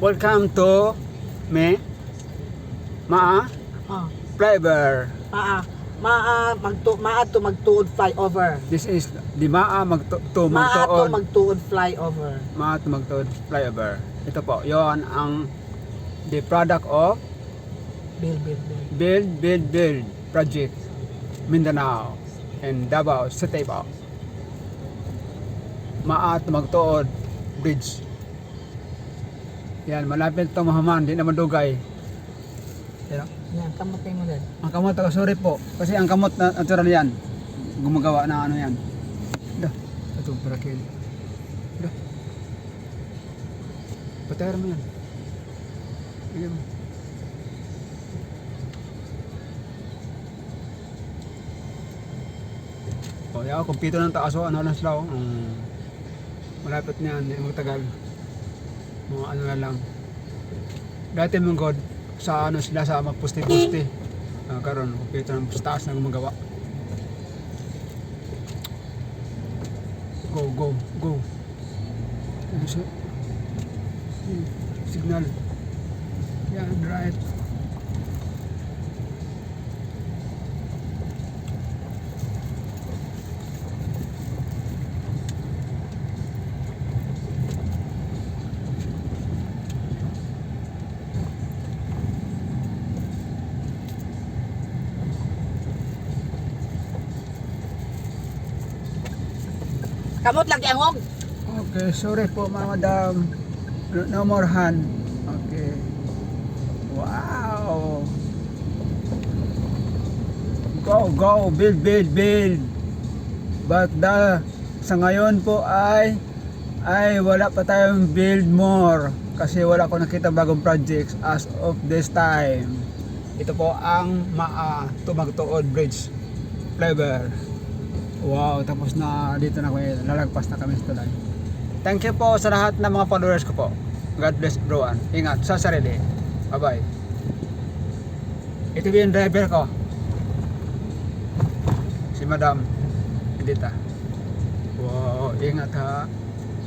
Welcome to me Maa Oh. Flavor. Maa to magtuod flyover. This is the Maa Maa to magtuod. magtuod flyover. Maa to magtuod flavor. Ito po, yon ang the product of Build Project Mindanao and Davao City po. Maa to magtuod bridge. Yan, malapit itong mahaman, di naman dugay. Yan. Yan, kamot kayo mo din. Ang kamot, sorry po. Kasi ang kamot na natural yan. Gumagawa na ano yan. Dah, ito, parakil. Dah. Patayar mo yan. Bigyan mo. O, yaw, kumpito ng taas o, ano lang sila o. Malapit na yan, hindi magtagal. Mga ano na lang. Dati mong god, sa ano sila sa magpusti-pusti. Karon kumpito ng taas na gumagawa. Go. Ano siya? Signal. Yan, right. Kamot lagi ang hog. Okay, sorry po mga madam. No more hand. Okay. Wow. Go, build. But sa ngayon po ay wala pa tayong build more kasi wala ko nakita bagong projects as of this time. Ito po ang Maa to Magtuod Bridge Flavor. Wow, tapos na dito na kami, lalagpas na kami sa tulay. Thank you po sa lahat ng mga followers ko po. God bless everyone. Ingat sa sarili. Bye-bye. Ito yung driver ko. Si Madam Edita. Wow, ingat ha.